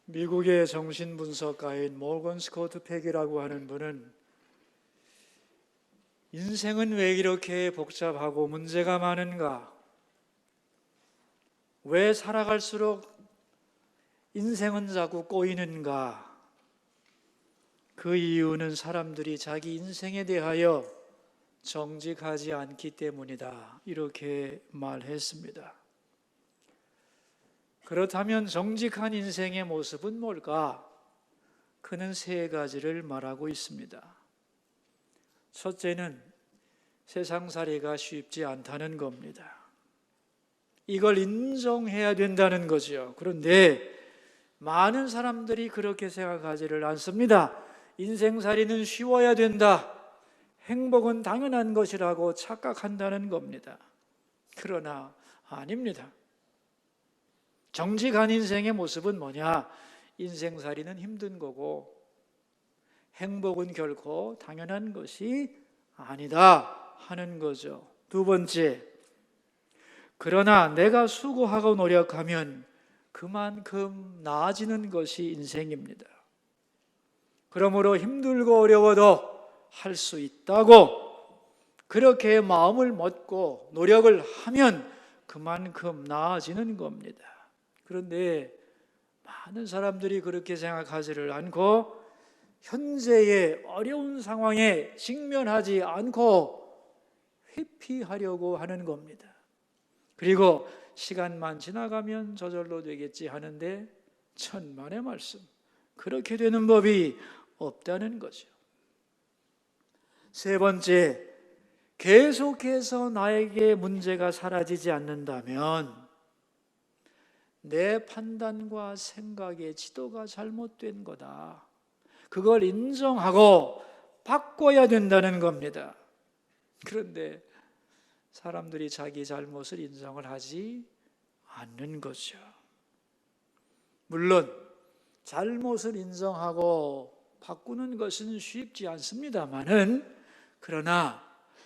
미국의 정신분석가인 모건 스코트 팩이라고 하는 분은 인생은 왜 이렇게 복잡하고 문제가 많은가? 왜 살아갈수록 인생은 자꾸 꼬이는가? 그 이유는 사람들이 자기 인생에 대하여 정직하지 않기 때문이다. 이렇게 말했습니다. 그렇다면 정직한 인생의 모습은 뭘까? 그는 세 가지를 말하고 있습니다. 첫째는 세상살이가 쉽지 않다는 겁니다. 이걸 인정해야 된다는 거죠. 그런데 많은 사람들이 그렇게 생각하지를 않습니다. 인생살이는 쉬워야 된다. 행복은 당연한 것이라고 착각한다는 겁니다. 그러나 아닙니다. 정직한 인생의 모습은 뭐냐? 인생살이는 힘든 거고 행복은 결코 당연한 것이 아니다 하는 거죠. 두 번째, 그러나 내가 수고하고 노력하면 그만큼 나아지는 것이 인생입니다. 그러므로 힘들고 어려워도 할 수 있다고 그렇게 마음을 먹고 노력을 하면 그만큼 나아지는 겁니다. 그런데 많은 사람들이 그렇게 생각하지를 않고 현재의 어려운 상황에 직면하지 않고 회피하려고 하는 겁니다. 그리고 시간만 지나가면 저절로 되겠지 하는데 천만의 말씀, 그렇게 되는 법이 없다는 거죠. 세 번째, 계속해서 나에게 문제가 사라지지 않는다면 내 판단과 생각의 지도가 잘못된 거다. 그걸 인정하고 바꿔야 된다는 겁니다. 그런데 사람들이 자기 잘못을 인정을 하지 않는 거죠. 물론 잘못을 인정하고 바꾸는 것은 쉽지 않습니다만은, 그러나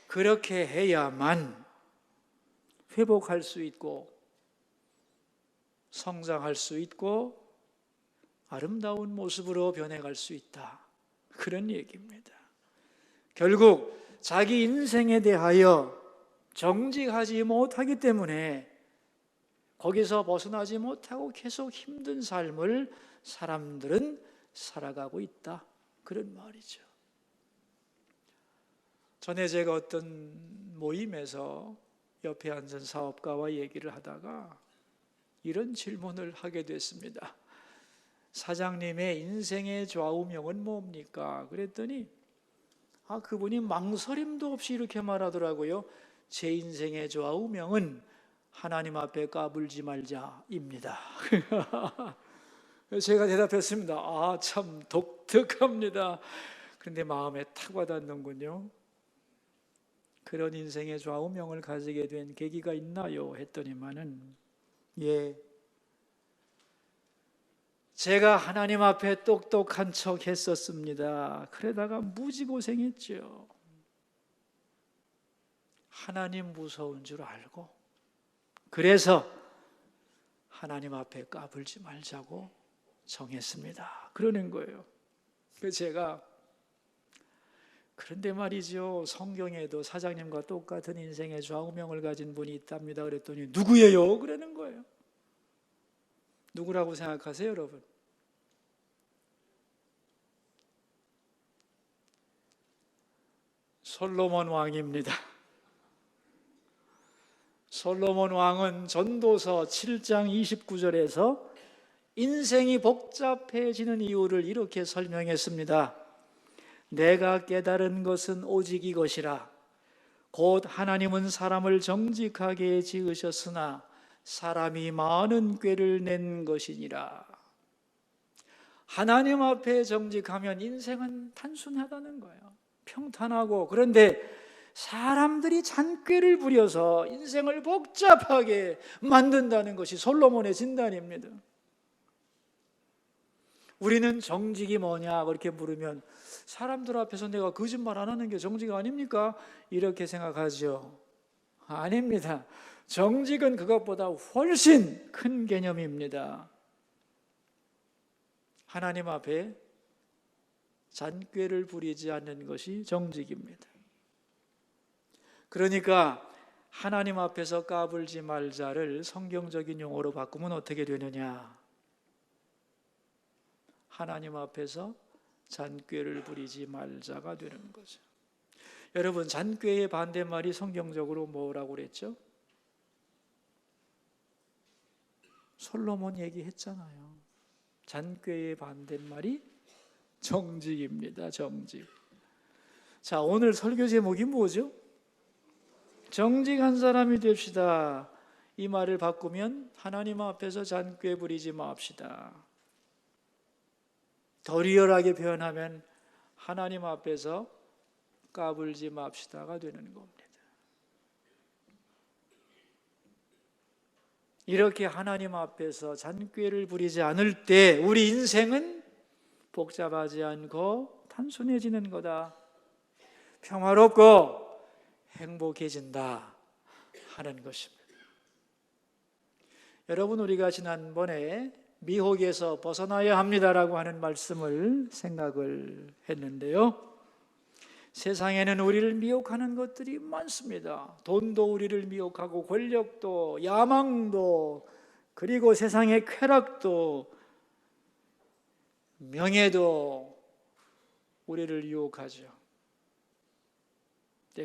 그렇게 해야만 회복할 수 있고 성장할 수 있고 아름다운 모습으로 변해갈 수 있다. 그런 얘기입니다. 결국 자기 인생에 대하여 정직하지 못하기 때문에 거기서 벗어나지 못하고 계속 힘든 삶을 사람들은 살아가고 있다. 그런 말이죠. 전에 제가 어떤 모임에서 옆에 앉은 사업가와 얘기를 하다가 이런 질문을 하게 됐습니다. 사장님의 인생의 좌우명은 뭡니까? 그랬더니 그분이 망설임도 없이 이렇게 말하더라고요. 제 인생의 좌우명은 하나님 앞에 까불지 말자입니다. 제가 대답했습니다. 참 독특합니다. 그런데 마음에 탁 와닿는군요. 그런 인생의 좌우명을 가지게 된 계기가 있나요? 했더니만은 제가 하나님 앞에 똑똑한 척 했었습니다. 그러다가 무지 고생했죠. 하나님 무서운 줄 알고 그래서 하나님 앞에 까불지 말자고 정했습니다. 그러는 거예요. 그래서 제가 그런데 말이죠, 성경에도 사장님과 똑같은 인생의 좌우명을 가진 분이 있답니다. 그랬더니 누구예요? 그러는 거예요. 누구라고 생각하세요, 여러분? 솔로몬 왕입니다. 솔로몬 왕은 전도서 7장 29절에서 인생이 복잡해지는 이유를 이렇게 설명했습니다. 내가 깨달은 것은 오직 이것이라. 곧 하나님은 사람을 정직하게 지으셨으나 사람이 많은 꾀를 낸 것이니라. 하나님 앞에 정직하면 인생은 단순하다는 거예요. 평탄하고. 그런데 사람들이 잔꾀를 부려서 인생을 복잡하게 만든다는 것이 솔로몬의 진단입니다. 우리는 정직이 뭐냐 그렇게 물으면 사람들 앞에서 내가 거짓말 안 하는 게 정직 아닙니까? 이렇게 생각하죠. 아닙니다. 정직은 그것보다 훨씬 큰 개념입니다. 하나님 앞에 잔꾀를 부리지 않는 것이 정직입니다. 그러니까 하나님 앞에서 까불지 말자를 성경적인 용어로 바꾸면 어떻게 되느냐? 하나님 앞에서 잔꾀를 부리지 말자가 되는 거죠. 여러분, 잔꾀의 반대말이 성경적으로 뭐라고 그랬죠? 솔로몬 얘기했잖아요. 잔꾀의 반대말이 정직입니다. 정직. 자, 오늘 설교 제목이 뭐죠? 정직한 사람이 됩시다. 이 말을 바꾸면 하나님 앞에서 잔꾀 부리지 맙시다. 더 리얼하게 표현하면 하나님 앞에서 까불지 맙시다가 되는 겁니다. 이렇게 하나님 앞에서 잔꾀를 부리지 않을 때 우리 인생은 복잡하지 않고 단순해지는 거다. 평화롭고 행복해진다 하는 것입니다. 여러분, 우리가 지난번에 미혹에서 벗어나야 합니다라고 하는 말씀을 생각을 했는데요. 세상에는 우리를 미혹하는 것들이 많습니다. 돈도 우리를 미혹하고 권력도, 야망도, 그리고 세상의 쾌락도, 명예도 우리를 유혹하죠.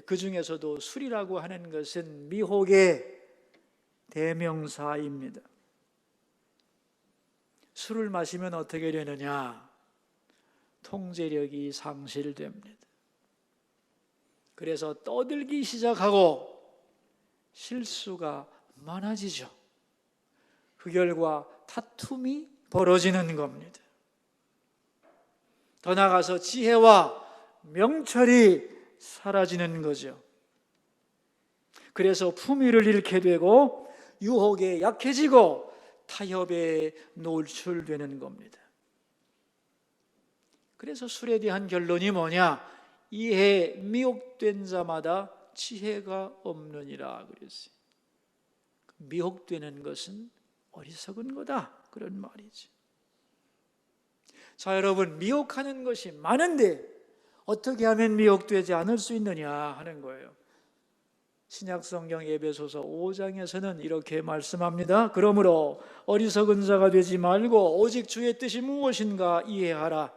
그 중에서도 술이라고 하는 것은 미혹의 대명사입니다. 술을 마시면 어떻게 되느냐? 통제력이 상실됩니다. 그래서 떠들기 시작하고 실수가 많아지죠. 그 결과 다툼이 벌어지는 겁니다. 더 나아가서 지혜와 명철이 사라지는 거죠. 그래서 품위를 잃게 되고 유혹에 약해지고 타협에 노출되는 겁니다. 그래서 술에 대한 결론이 뭐냐? 이에 미혹된 자마다 지혜가 없느니라 그랬어요. 미혹되는 것은 어리석은 거다, 그런 말이죠. 자, 여러분, 미혹하는 것이 많은데 어떻게 하면 미혹되지 않을 수 있느냐 하는 거예요. 신약성경 에베소서 5장에서는 이렇게 말씀합니다. 그러므로 어리석은 자가 되지 말고 오직 주의 뜻이 무엇인가 이해하라.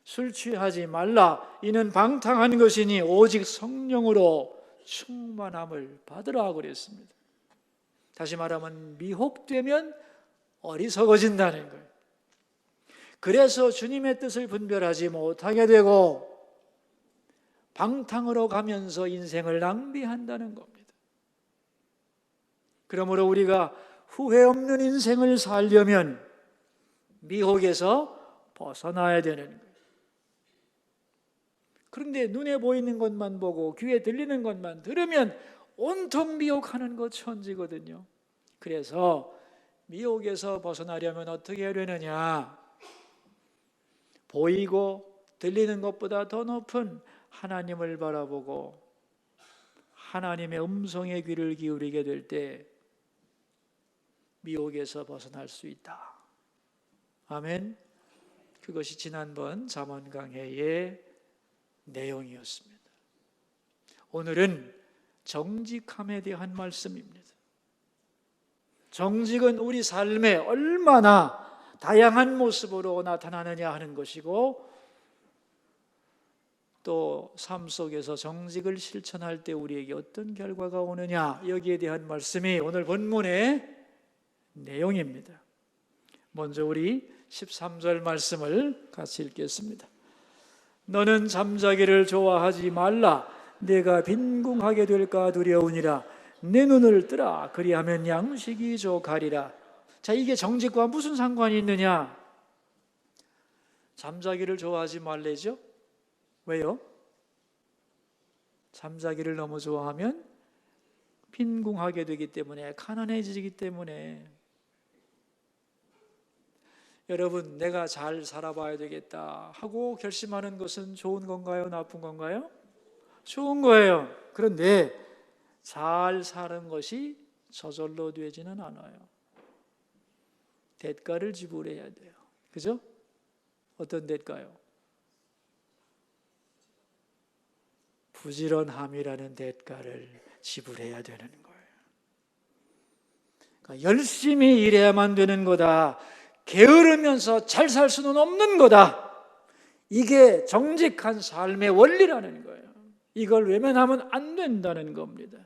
술 취하지 말라. 이는 방탕한 것이니 오직 성령으로 충만함을 받으라 그랬습니다. 다시 말하면 미혹되면 어리석어진다는 거예요. 그래서 주님의 뜻을 분별하지 못하게 되고 방탕으로 가면서 인생을 낭비한다는 겁니다. 그러므로 우리가 후회 없는 인생을 살려면 미혹에서 벗어나야 되는 거예요. 그런데 눈에 보이는 것만 보고 귀에 들리는 것만 들으면 온통 미혹하는 것 천지거든요. 그래서 미혹에서 벗어나려면 어떻게 해야 되느냐? 보이고 들리는 것보다 더 높은 하나님을 바라보고 하나님의 음성에 귀를 기울이게 될 때 미혹에서 벗어날 수 있다. 아멘. 그것이 지난번 잠언 강해의 내용이었습니다. 오늘은 정직함에 대한 말씀입니다. 정직은 우리 삶에 얼마나 다양한 모습으로 나타나느냐 하는 것이고, 또 삶 속에서 정직을 실천할 때 우리에게 어떤 결과가 오느냐, 여기에 대한 말씀이 오늘 본문의 내용입니다. 먼저 우리 13절 말씀을 같이 읽겠습니다. 너는 잠자기를 좋아하지 말라. 내가 빈궁하게 될까 두려우니라. 내 눈을 뜨라. 그리하면 양식이 조가리라. 자, 이게 정직과 무슨 상관이 있느냐? 잠자기를 좋아하지 말래죠? 왜요? 잠자기를 너무 좋아하면 빈궁하게 되기 때문에, 가난해지기 때문에. 여러분, 내가 잘 살아봐야 되겠다 하고 결심하는 것은 좋은 건가요? 나쁜 건가요? 좋은 거예요. 그런데 잘 사는 것이 저절로 되지는 않아요. 대가를 지불해야 돼요. 그죠? 어떤 대가요? 부지런함이라는 대가를 지불해야 되는 거예요. 그러니까 열심히 일해야만 되는 거다. 게으르면서 잘 살 수는 없는 거다. 이게 정직한 삶의 원리라는 거예요. 이걸 외면하면 안 된다는 겁니다.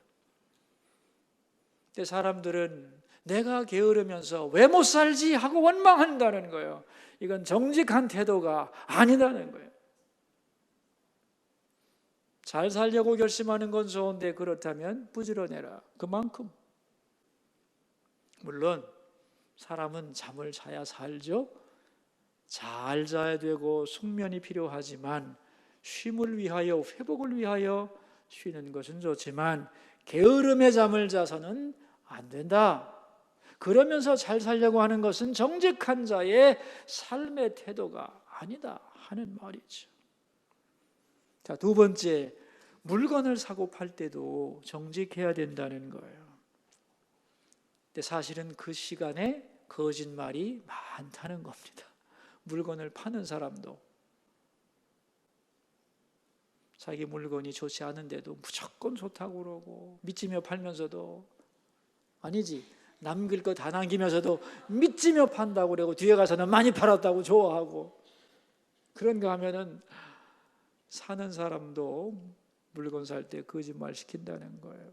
근데 사람들은 내가 게으르면서 왜 못 살지 하고 원망한다는 거예요. 이건 정직한 태도가 아니라는 거예요. 잘 살려고 결심하는 건 좋은데 그렇다면 부지런해라. 그만큼. 물론 사람은 잠을 자야 살죠. 잘 자야 되고 숙면이 필요하지만 쉼을 위하여, 회복을 위하여 쉬는 것은 좋지만 게으름의 잠을 자서는 안 된다. 그러면서 잘 살려고 하는 것은 정직한 자의 삶의 태도가 아니다 하는 말이죠. 자, 두 번째, 물건을 사고 팔 때도 정직해야 된다는 거예요. 근데 사실은 그 시간에 거짓말이 많다는 겁니다. 물건을 파는 사람도 자기 물건이 좋지 않은데도 무조건 좋다고 그러고 믿지며 팔면서도 아니지 남길 거 다 남기면서도 믿지며 판다고 그러고 뒤에 가서는 많이 팔았다고 좋아하고 그런 거 하면은 사는 사람도 물건 살 때 거짓말 시킨다는 거예요.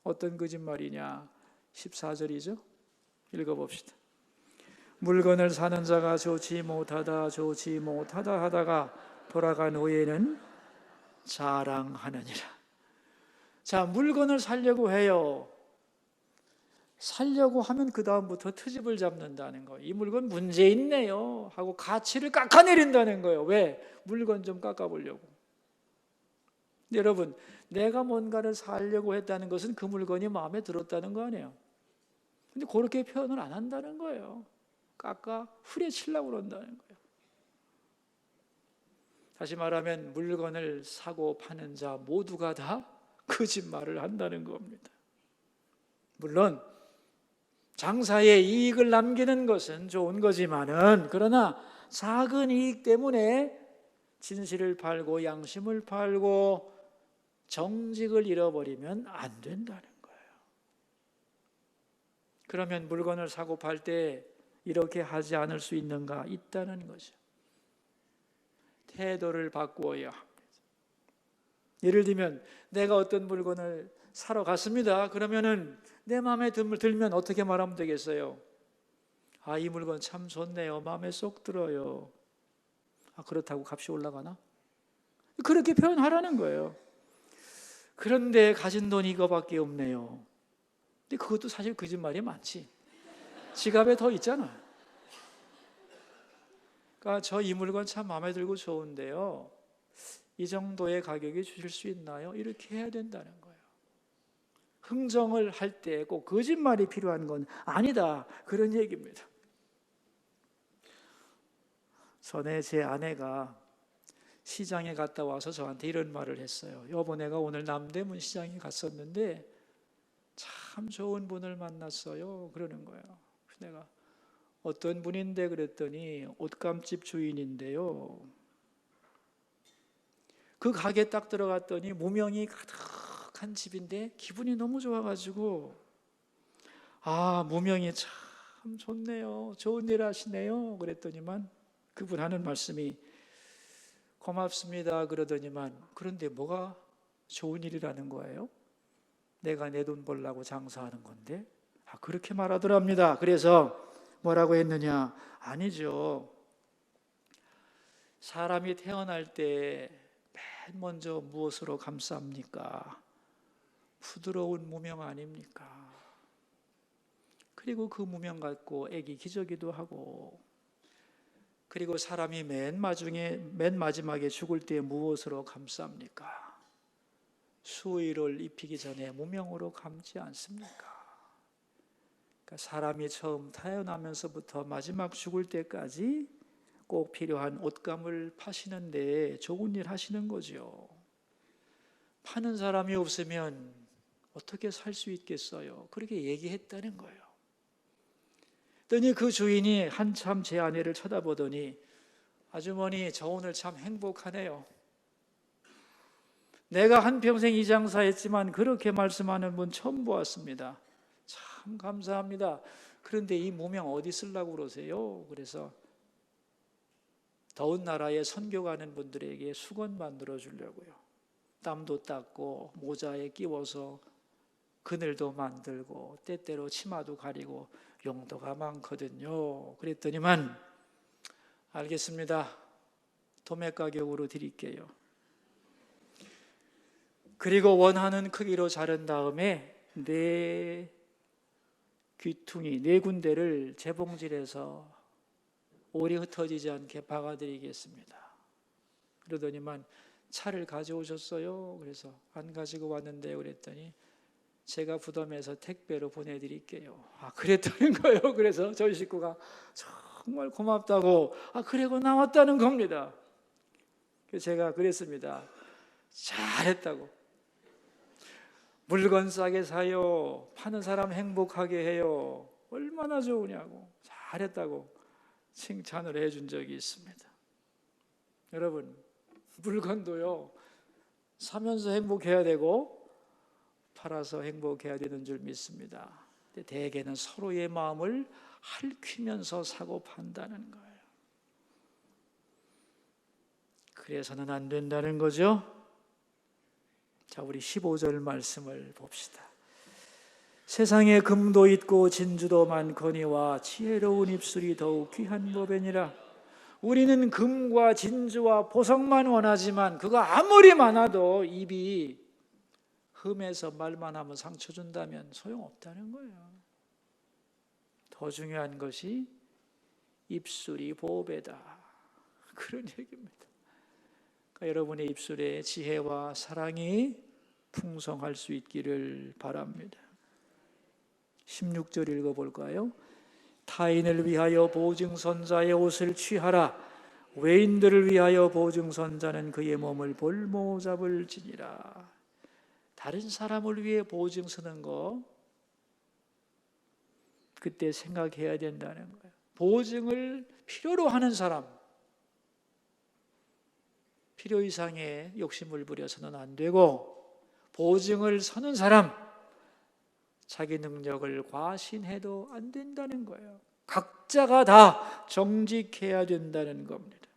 어떤 거짓말이냐? 14절이죠. 읽어봅시다. 물건을 사는 자가 좋지 못하다 하다가 돌아간 후에는 자랑하느니라. 자, 물건을 살려고 해요. 살려고 하면 그 다음부터 트집을 잡는다는 거예요. 이 물건 문제 있네요 하고 가치를 깎아내린다는 거예요. 왜? 물건 좀 깎아보려고. 여러분, 내가 뭔가를 살려고 했다는 것은 그 물건이 마음에 들었다는 거 아니에요. 근데 그렇게 표현을 안 한다는 거예요. 깎아 후려치려고 그런다는 거예요. 다시 말하면 물건을 사고 파는 자 모두가 다 거짓말을 한다는 겁니다. 물론 장사에 이익을 남기는 것은 좋은 거지만은 그러나 작은 이익 때문에 진실을 팔고 양심을 팔고 정직을 잃어버리면 안 된다는 거예요. 그러면 물건을 사고 팔 때 이렇게 하지 않을 수 있는가? 있다는 거죠. 태도를 바꾸어야 합니다. 예를 들면 내가 어떤 물건을 사러 갔습니다. 그러면은 내 마음에 들면 어떻게 말하면 되겠어요? 아, 이 물건 참 좋네요. 마음에 쏙 들어요. 아, 그렇다고 값이 올라가나? 그렇게 표현하라는 거예요. 그런데 가진 돈이 이거밖에 없네요. 근데 그것도 사실 거짓말이 많지. 지갑에 더 있잖아. 그러니까 저 이 물건 참 마음에 들고 좋은데요. 이 정도의 가격이 주실 수 있나요? 이렇게 해야 된다는 거예요. 흥정을 할 때 꼭 거짓말이 필요한 건 아니다. 그런 얘기입니다. 전에 제 아내가 시장에 갔다 와서 저한테 이런 말을 했어요. 여보, 내가 오늘 남대문 시장에 갔었는데 참 좋은 분을 만났어요. 그러는 거예요. 그래서 내가 어떤 분인데 그랬더니 옷감집 주인인데요. 그 가게 딱 들어갔더니 무명이 가득한 집인데 기분이 너무 좋아가지고 아, 무명이 참 좋네요. 좋은 일 하시네요. 그랬더니만 그분 하는 말씀이 고맙습니다. 그러더니만 그런데 뭐가 좋은 일이라는 거예요? 내가 내 돈 벌려고 장사하는 건데 아, 그렇게 말하더랍니다. 그래서 뭐라고 했느냐? 아니죠. 사람이 태어날 때 맨 먼저 무엇으로 감쌉니까? 부드러운 무명 아닙니까? 그리고 그 무명 갖고 애기 기저귀도 하고 그리고 사람이 맨 마지막에 죽을 때 무엇으로 감쌉니까? 수의를 입히기 전에 무명으로 감지 않습니까? 그러니까 사람이 처음 태어나면서부터 마지막 죽을 때까지 꼭 필요한 옷감을 파시는데 좋은 일 하시는 거죠. 파는 사람이 없으면 어떻게 살 수 있겠어요? 그렇게 얘기했다는 거예요. 그랬더니 그 주인이 한참 제 아내를 쳐다보더니 아주머니, 저 오늘 참 행복하네요. 내가 한평생 이 장사했지만 그렇게 말씀하는 분 처음 보았습니다. 참 감사합니다. 그런데 이 무명 어디 쓰려고 그러세요? 그래서 더운 나라에 선교 가는 분들에게 수건 만들어 주려고요. 땀도 닦고 모자에 끼워서 그늘도 만들고 때때로 치마도 가리고 용도가 많거든요. 그랬더니만 알겠습니다. 도매 가격으로 드릴게요. 그리고 원하는 크기로 자른 다음에 네 귀퉁이 네 군데를 재봉질해서 오리 흩어지지 않게 박아드리겠습니다. 그러더니만 차를 가져오셨어요? 그래서 안 가지고 왔는데요. 그랬더니 제가 부담해서 택배로 보내드릴게요. 그랬다는 거예요. 그래서 저희 식구가 정말 고맙다고 그리고 나왔다는 겁니다. 그래서 제가 그랬습니다. 잘했다고. 물건 싸게 사요. 파는 사람 행복하게 해요. 얼마나 좋으냐고. 잘했다고 칭찬을 해준 적이 있습니다. 여러분, 물건도요, 사면서 행복해야 되고 팔아서 행복해야 되는 줄 믿습니다. 근데 대개는 서로의 마음을 핥히면서 사고 판다는 거예요. 그래서는 안 된다는 거죠. 자, 우리 15절 말씀을 봅시다. 세상에 금도 있고 진주도 많거니와 지혜로운 입술이 더욱 귀한 법이니라. 우리는 금과 진주와 보석만 원하지만 그거 아무리 많아도 입이 흠해서 말만 하면 상처 준다면 소용없다는 거예요. 더 중요한 것이 입술이 보배다, 그런 얘기입니다. 그러니까 여러분의 입술에 지혜와 사랑이 풍성할 수 있기를 바랍니다. 16절 읽어볼까요? 타인을 위하여 보증선자의 옷을 취하라. 외인들을 위하여 보증선자는 그의 몸을 볼모 잡을지니라. 다른 사람을 위해 보증 서는 거 그때 생각해야 된다는 거예요. 보증을 필요로 하는 사람, 필요 이상의 욕심을 부려서는 안 되고, 보증을 서는 사람, 자기 능력을 과신해도 안 된다는 거예요. 각자가 다 정직해야 된다는 겁니다.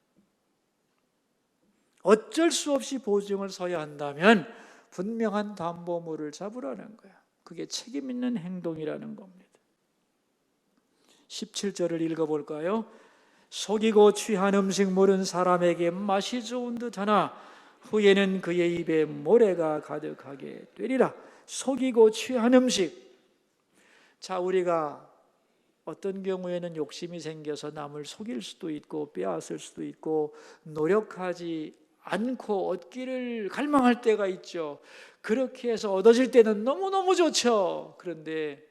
어쩔 수 없이 보증을 서야 한다면 분명한 담보물을 잡으라는 거야. 그게 책임 있는 행동이라는 겁니다. 17절을 읽어볼까요? 속이고 취한 음식물은 사람에게 맛이 좋은 듯하나 후에는 그의 입에 모래가 가득하게 되리라. 속이고 취한 음식. 자, 우리가 어떤 경우에는 욕심이 생겨서 남을 속일 수도 있고 빼앗을 수도 있고 노력하지 않고 얻기를 갈망할 때가 있죠. 그렇게 해서 얻어질 때는 너무너무 좋죠. 그런데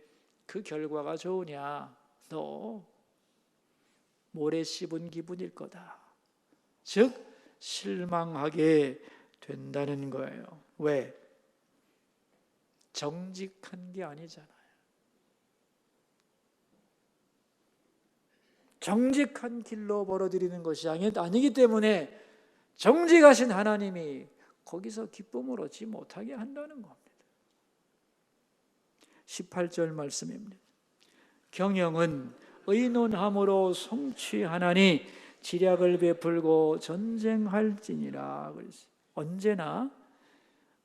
그 결과가 좋으냐? 너 모래 씹은 기분일 거다. 즉 실망하게 된다는 거예요. 왜? 정직한 게 아니잖아요. 정직한 길로 벌어들이는 것이 아니기 때문에 정직하신 하나님이 거기서 기쁨을 얻지 못하게 한다는 겁니다. 18절 말씀입니다. 경영은 의논함으로 성취하나니 지략을 베풀고 전쟁할지니라. 언제나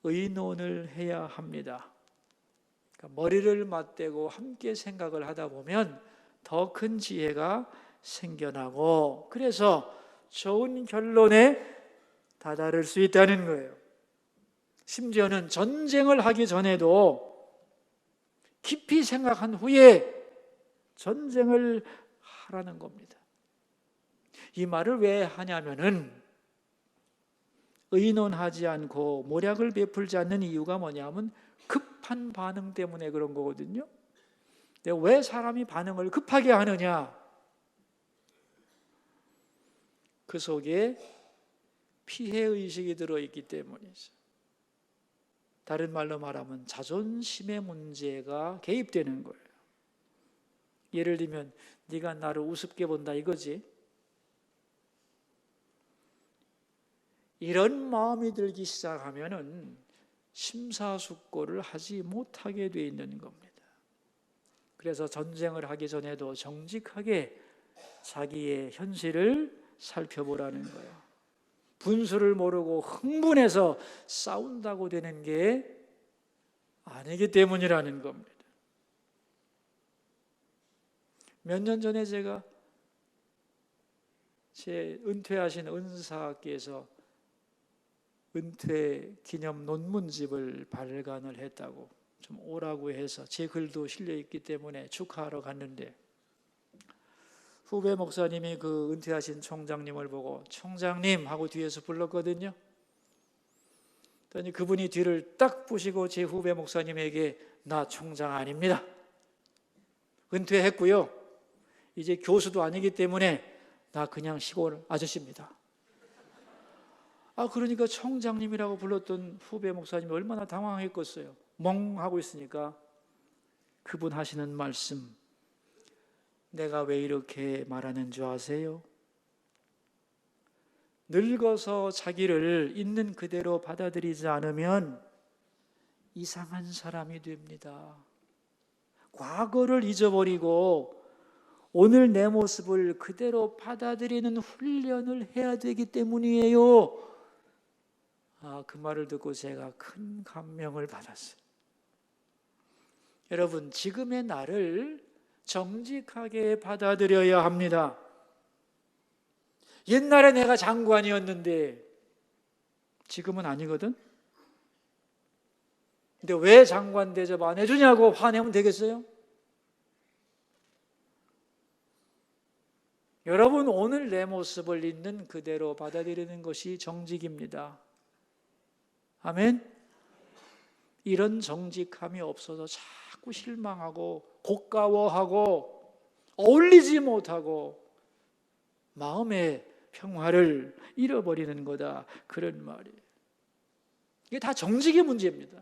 의논을 해야 합니다. 그러니까 머리를 맞대고 함께 생각을 하다 보면 더 큰 지혜가 생겨나고, 그래서 좋은 결론에 다다를 수 있다는 거예요. 심지어는 전쟁을 하기 전에도 깊이 생각한 후에 전쟁을 하라는 겁니다. 이 말을 왜 하냐면은 의논하지 않고 모략을 베풀지 않는 이유가 뭐냐면 급한 반응 때문에 그런 거거든요. 근데 왜 사람이 반응을 급하게 하느냐? 그 속에 피해의식이 들어있기 때문이죠. 다른 말로 말하면 자존심의 문제가 개입되는 거예요. 예를 들면 네가 나를 우습게 본다 이거지. 이런 마음이 들기 시작하면은 심사숙고를 하지 못하게 돼 있는 겁니다. 그래서 전쟁을 하기 전에도 정직하게 자기의 현실을 살펴보라는 거예요. 분수를 모르고 흥분해서 싸운다고 되는 게 아니기 때문이라는 겁니다. 몇 년 전에 제가 제 은퇴하신 은사께서 은퇴 기념 논문집을 발간을 했다고 좀 오라고 해서 제 글도 실려 있기 때문에 축하하러 갔는데, 후배 목사님이 그 은퇴하신 총장님을 보고 총장님 하고 뒤에서 불렀거든요. 그랬더니 그분이 뒤를 딱 보시고 제 후배 목사님에게 나 총장 아닙니다. 은퇴했고요. 이제 교수도 아니기 때문에 나 그냥 시골 아저씨입니다. 그러니까 총장님이라고 불렀던 후배 목사님이 얼마나 당황했겠어요. 멍하고 있으니까 그분 하시는 말씀, 내가 왜 이렇게 말하는 줄 아세요? 늙어서 자기를 있는 그대로 받아들이지 않으면 이상한 사람이 됩니다. 과거를 잊어버리고 오늘 내 모습을 그대로 받아들이는 훈련을 해야 되기 때문이에요. 그 말을 듣고 제가 큰 감명을 받았어요. 여러분, 지금의 나를 정직하게 받아들여야 합니다. 옛날에 내가 장관이었는데 지금은 아니거든. 근데 왜 장관 대접 안 해주냐고 화내면 되겠어요? 여러분, 오늘 내 모습을 있는 그대로 받아들이는 것이 정직입니다. 아멘. 이런 정직함이 없어서 자꾸 실망하고 고가워하고 어울리지 못하고 마음의 평화를 잃어버리는 거다, 그런 말이에요. 이게 다 정직의 문제입니다.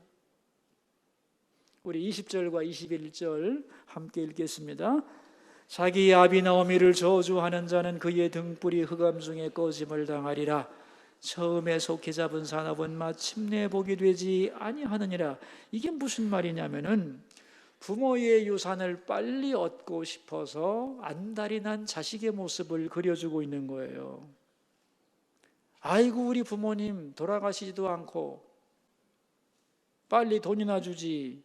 우리 20절과 21절 함께 읽겠습니다. 자기 아비 나오미를 저주하는 자는 그의 등불이 흑암 중에 꺼짐을 당하리라. 처음에 속히 잡은 산업은 마침내 복이 되지 아니하느니라. 이게 무슨 말이냐면은 부모의 유산을 빨리 얻고 싶어서 안달이 난 자식의 모습을 그려주고 있는 거예요. 아이고, 우리 부모님 돌아가시지도 않고 빨리 돈이나 주지.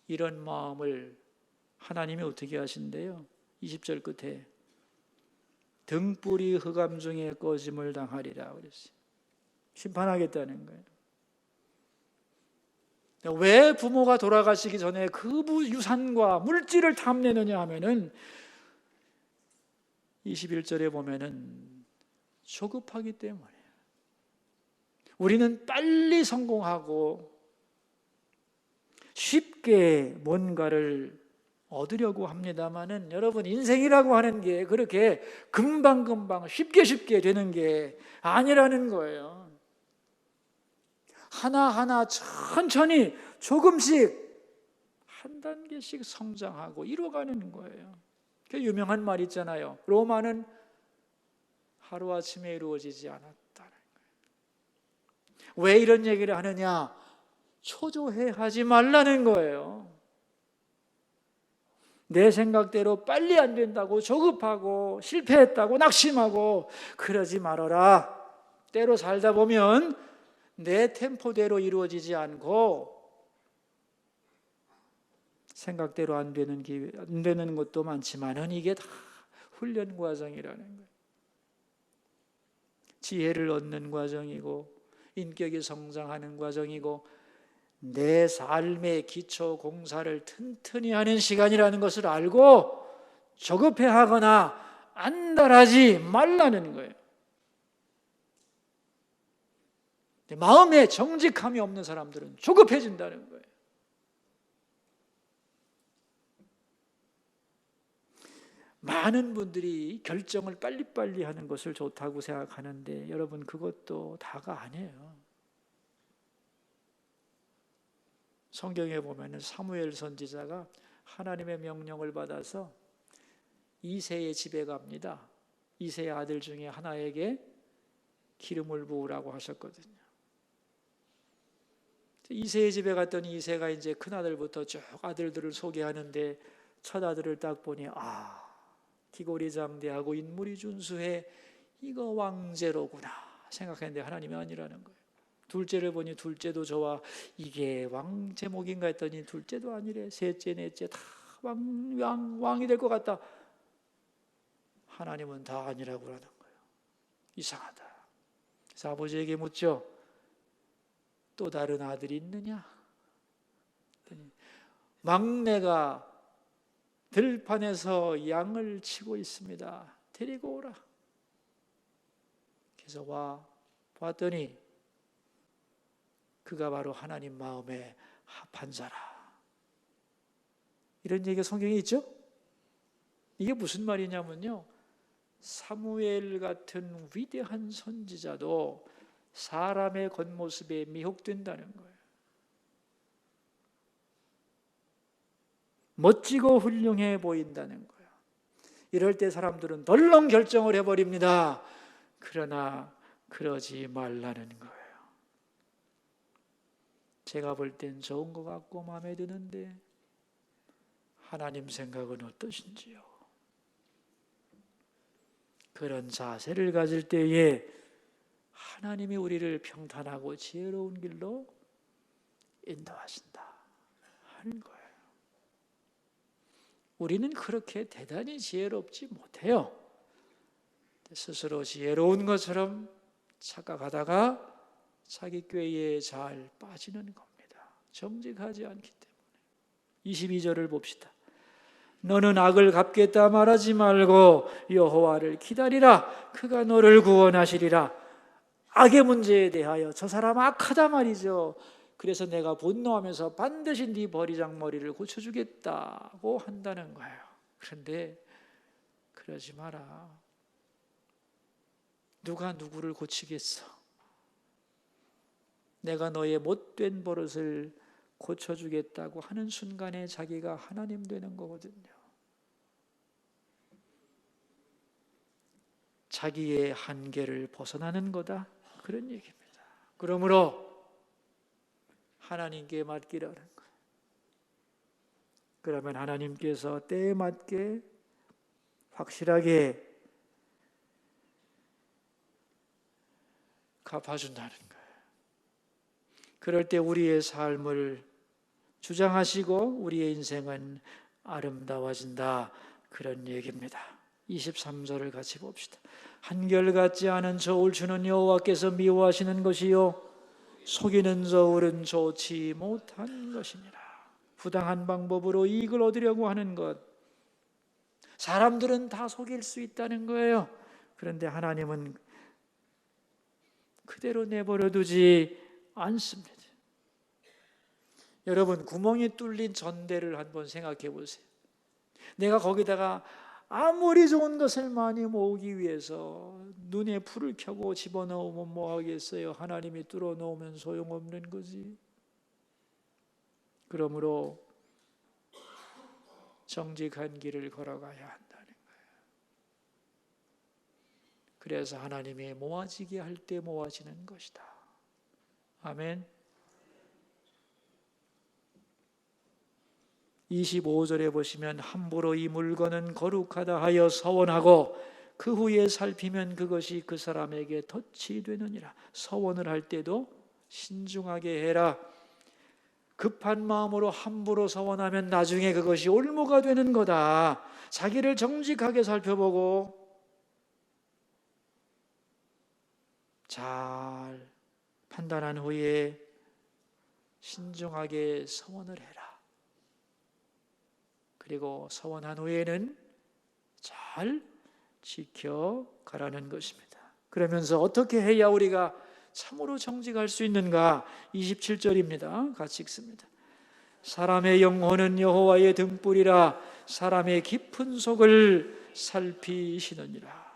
이런 마음을 하나님이 어떻게 하신대요? 20절 끝에 등불이 흑암 중에 꺼짐을 당하리라 그랬어요. 심판하겠다는 거예요. 왜 부모가 돌아가시기 전에 그 유산과 물질을 탐내느냐 하면은 21절에 보면은 조급하기 때문에. 우리는 빨리 성공하고 쉽게 뭔가를 얻으려고 합니다마는, 여러분, 인생이라고 하는 게 그렇게 금방금방 쉽게 되는 게 아니라는 거예요. 하나하나 천천히 조금씩 한 단계씩 성장하고 이뤄가는 거예요. 그 유명한 말 있잖아요. 로마는 하루아침에 이루어지지 않았다는 거예요. 왜 이런 얘기를 하느냐? 초조해하지 말라는 거예요. 내 생각대로 빨리 안 된다고 조급하고 실패했다고 낙심하고 그러지 말아라. 때로 살다 보면 내 템포대로 이루어지지 않고 생각대로 안 되는 것도 많지만은 이게 다 훈련 과정이라는 거예요. 지혜를 얻는 과정이고 인격이 성장하는 과정이고 내 삶의 기초 공사를 튼튼히 하는 시간이라는 것을 알고 조급해하거나 안달하지 말라는 거예요. 마음에 정직함이 없는 사람들은 조급해진다는 거예요. 많은 분들이 결정을 빨리빨리 하는 것을 좋다고 생각하는데 여러분, 그것도 다가 아니에요. 성경에 보면 사무엘 선지자가 하나님의 명령을 받아서 이새의 집에 갑니다. 이새의 아들 중에 하나에게 기름을 부으라고 하셨거든요. 이새의 집에 갔더니 이새가 이제 큰아들부터 쭉 아들들을 소개하는데 첫 아들을 딱 보니 기골이 장대하고 인물이 준수해, 이거 왕제로구나 생각했는데 하나님이 아니라는 거예요. 둘째를 보니 둘째도 좋아, 이게 왕 제목인가 했더니 둘째도 아니래. 셋째 넷째 다 왕이 될 것 같다. 하나님은 다 아니라고 하는 거예요. 이상하다. 그래서 아버지에게 묻죠. 또 다른 아들이 있느냐? 막내가 들판에서 양을 치고 있습니다. 데리고 오라. 그래서 봤더니 그가 바로 하나님 마음에 합한 자라. 이런 얘기가 성경에 있죠? 이게 무슨 말이냐면요, 사무엘 같은 위대한 선지자도 사람의 겉모습에 미혹된다는 거예요. 멋지고 훌륭해 보인다는 거예요. 이럴 때 사람들은 덜렁 결정을 해버립니다. 그러나 그러지 말라는 거예요. 제가 볼 땐 좋은 것 같고 마음에 드는데 하나님 생각은 어떠신지요? 그런 자세를 가질 때에 하나님이 우리를 평탄하고 지혜로운 길로 인도하신다 하는 거예요. 우리는 그렇게 대단히 지혜롭지 못해요. 스스로 지혜로운 것처럼 착각하다가 자기 꾀에 잘 빠지는 겁니다. 정직하지 않기 때문에. 22절을 봅시다. 너는 악을 갚겠다 말하지 말고 여호와를 기다리라. 그가 너를 구원하시리라. 악의 문제에 대하여 저 사람 악하다 말이죠. 그래서 내가 분노하면서 반드시 네 버리장머리를 고쳐주겠다고 한다는 거예요. 그런데 그러지 마라. 누가 누구를 고치겠어? 내가 너의 못된 버릇을 고쳐주겠다고 하는 순간에 자기가 하나님 되는 거거든요. 자기의 한계를 벗어나는 거다, 그런 얘기입니다. 그러므로 하나님께 맡기라는 거예요. 그러면 하나님께서 때에 맞게 확실하게 갚아준다는 거예요. 그럴 때 우리의 삶을 주장하시고 우리의 인생은 아름다워진다, 그런 얘기입니다. 23절을 같이 봅시다. 한결같지 않은 저울 주는 여호와께서 미워하시는 것이요 속이는 저울은 좋지 못한 것이니라. 부당한 방법으로 이익을 얻으려고 하는 것, 사람들은 다 속일 수 있다는 거예요. 그런데 하나님은 그대로 내버려 두지 않습니다. 여러분, 구멍이 뚫린 전대를 한번 생각해 보세요. 내가 거기다가 아무리 좋은 것을 많이 모으기 위해서 눈에 불을 켜고 집어넣으면 뭐 하겠어요? 하나님이 뚫어 놓으면 소용없는 거지. 그러므로 정직한 길을 걸어가야 한다는 거예요. 그래서 하나님이 모아지게 할 때 모아지는 것이다. 아멘. 25절에 보시면 함부로 이 물건은 거룩하다 하여 서원하고 그 후에 살피면 그것이 그 사람에게 덫이 되느니라. 서원을 할 때도 신중하게 해라. 급한 마음으로 함부로 서원하면 나중에 그것이 올무가 되는 거다. 자기를 정직하게 살펴보고 잘 판단한 후에 신중하게 서원을 해라. 그리고 서원한 후에는 잘 지켜가라는 것입니다. 그러면서 어떻게 해야 우리가 참으로 정직할 수 있는가? 27절입니다. 같이 읽습니다. 사람의 영혼은 여호와의 등불이라 사람의 깊은 속을 살피시느니라.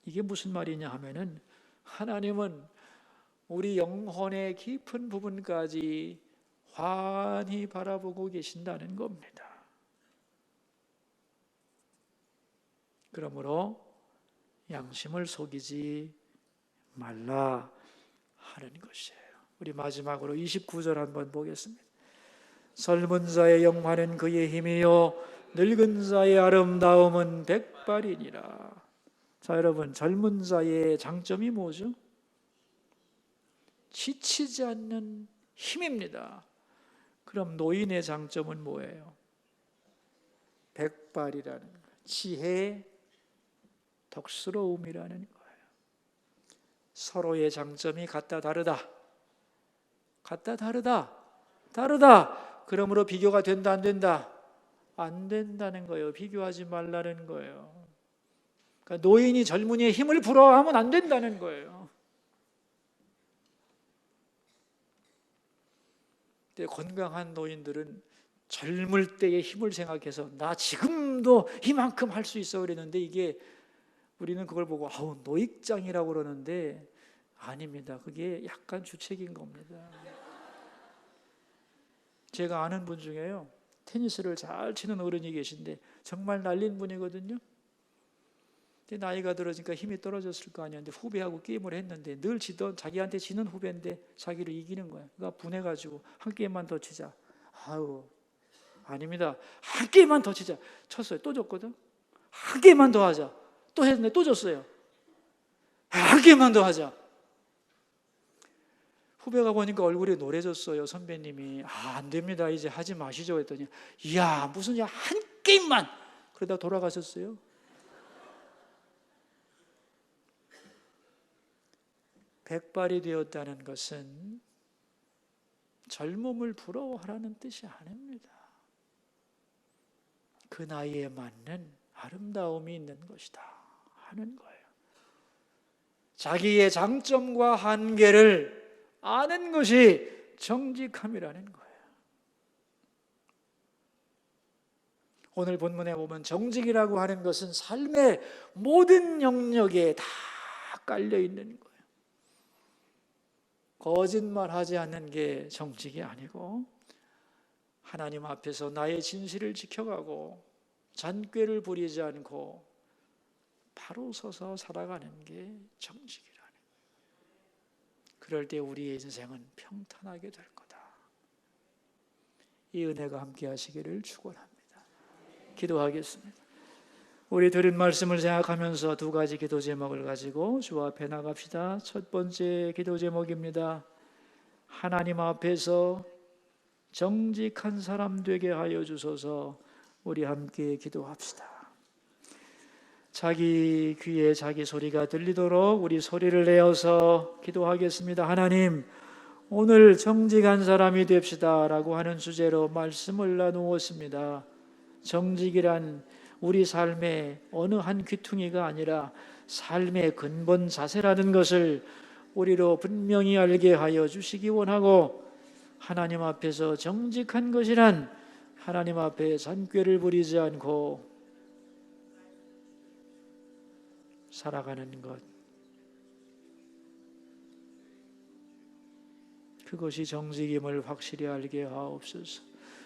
이게 무슨 말이냐 하면은 하나님은 우리 영혼의 깊은 부분까지 환히 바라보고 계신다는 겁니다. 그러므로 양심을 속이지 말라 하는 것이에요. 우리 마지막으로 29절 한번 보겠습니다. 젊은 자의 영화는 그의 힘이요 늙은 자의 아름다움은 백발이니라. 자, 여러분, 젊은 자의 장점이 뭐죠? 지치지 않는 힘입니다. 그럼 노인의 장점은 뭐예요? 백발이라는 거예요. 지혜, 덕스러움이라는 거예요. 서로의 장점이 같다 다르다. 같다 다르다. 다르다. 그러므로 비교가 된다 안 된다? 안 된다는 거예요. 비교하지 말라는 거예요. 그러니까 노인이 젊은이의 힘을 부러워하면 안 된다는 거예요. 근데 건강한 노인들은 젊을 때의 힘을 생각해서 나 지금도 이만큼 할 수 있어 그랬는데, 이게 우리는 그걸 보고 아우 노익장이라고 그러는데 아닙니다. 그게 약간 주책인 겁니다. 제가 아는 분 중에요, 테니스를 잘 치는 어른이 계신데 정말 날린 분이거든요. 근데 나이가 들어지니까 힘이 떨어졌을 거 아니야. 근데 후배하고 게임을 했는데 늘 지던, 자기한테 지는 후배인데 자기를 이기는 거야. 그러니까 분해가지고 한 게임만 더 치자. 아우 아닙니다. 한 게임만 더 치자. 쳤어요. 또 졌거든. 한 게임만 더 하자. 또 했는데 또 졌어요. 한 게임만 더 하자. 후배가 보니까 얼굴이 노래졌어요. 선배님이 안 됩니다. 이제 하지 마시죠 했더니 이야 무슨 한 게임만. 그러다 돌아가셨어요. 백발이 되었다는 것은 젊음을 부러워하라는 뜻이 아닙니다. 그 나이에 맞는 아름다움이 있는 것이다 하는 거예요. 자기의 장점과 한계를 아는 것이 정직함이라는 거예요. 오늘 본문에 보면 정직이라고 하는 것은 삶의 모든 영역에 다 깔려 있는 거예요. 거짓말하지 않는 게 정직이 아니고 하나님 앞에서 나의 진실을 지켜가고 잔꾀를 부리지 않고 바로 서서 살아가는 게 정직이라는 거예요. 그럴 때 우리의 인생은 평탄하게 될 거다. 이 은혜가 함께 하시기를 축원합니다. 기도하겠습니다. 우리 들은 말씀을 생각하면서 두 가지 기도 제목을 가지고 주 앞에 나갑시다. 첫 번째 기도 제목입니다. 하나님 앞에서 정직한 사람 되게 하여 주소서. 우리 함께 기도합시다. 자기 귀에 자기 소리가 들리도록 우리 소리를 내어서 기도하겠습니다. 하나님, 오늘 정직한 사람이 됩시다 라고 하는 주제로 말씀을 나누었습니다. 정직이란 우리 삶의 어느 한 귀퉁이가 아니라 삶의 근본 자세라는 것을 우리로 분명히 알게 하여 주시기 원하고, 하나님 앞에서 정직한 것이란 하나님 앞에 잔꾀를 부리지 않고 살아가는 것, 그것이 정직임을 확실히 알게 하옵소서.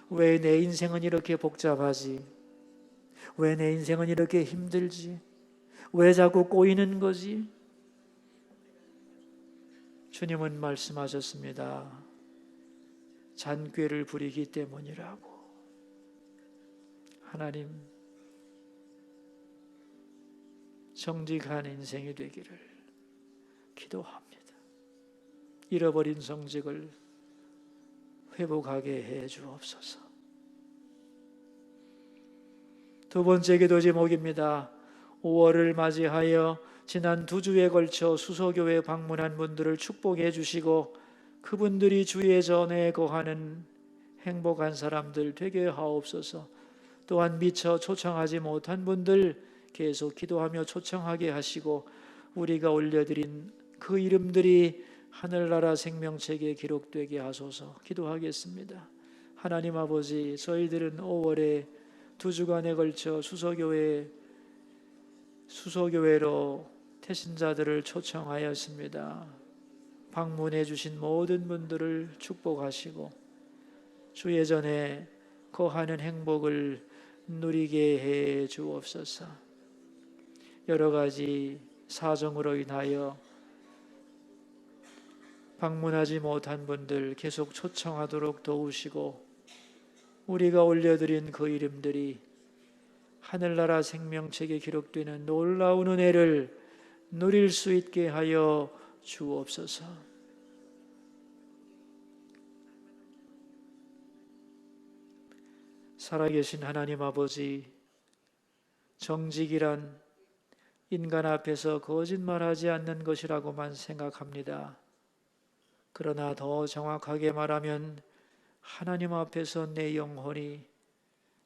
왜 내 인생은 이렇게 복잡하지? 왜 내 인생은 이렇게 힘들지? 왜 자꾸 꼬이는 거지? 주님은 말씀하셨습니다. 잔꾀를 부리기 때문이라고. 하나님, 정직한 인생이 되기를 기도합니다. 잃어버린 정직을 회복하게 해 주옵소서. 두 번째 기도 제목입니다. 5월을 맞이하여 지난 2주에 걸쳐 수소교회 방문한 분들을 축복해 주시고 그분들이 주의 전에 거하는 행복한 사람들 되게 하옵소서. 또한 미처 초청하지 못한 분들 계속 기도하며 초청하게 하시고 우리가 올려드린 그 이름들이 하늘나라 생명책에 기록되게 하소서. 기도하겠습니다. 하나님 아버지, 저희들은 5월에 2주간에 걸쳐 수소교회로 태신자들을 초청하였습니다. 방문해 주신 모든 분들을 축복하시고 주 예전에 거하는 행복을 누리게 해 주옵소서. 여러 가지 사정으로 인하여 방문하지 못한 분들 계속 초청하도록 도우시고, 우리가 올려드린 그 이름들이 하늘나라 생명책에 기록되는 놀라운 은혜를 누릴 수 있게 하여 주옵소서. 살아계신 하나님 아버지, 정직이란 인간 앞에서 거짓말하지 않는 것이라고만 생각합니다. 그러나 더 정확하게 말하면 하나님 앞에서 내 영혼이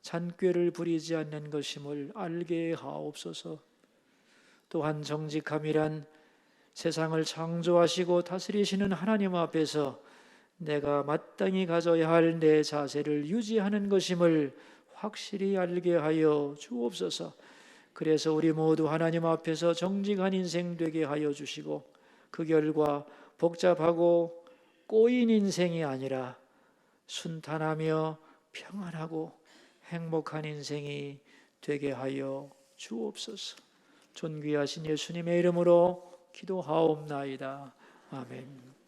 잔꾀를 부리지 않는 것임을 알게 하옵소서. 또한 정직함이란 세상을 창조하시고 다스리시는 하나님 앞에서 내가 마땅히 가져야 할 내 자세를 유지하는 것임을 확실히 알게 하여 주옵소서. 그래서 우리 모두 하나님 앞에서 정직한 인생 되게 하여 주시고, 그 결과 복잡하고 꼬인 인생이 아니라 순탄하며 평안하고 행복한 인생이 되게 하여 주옵소서. 존귀하신 예수님의 이름으로 기도하옵나이다. 아멘.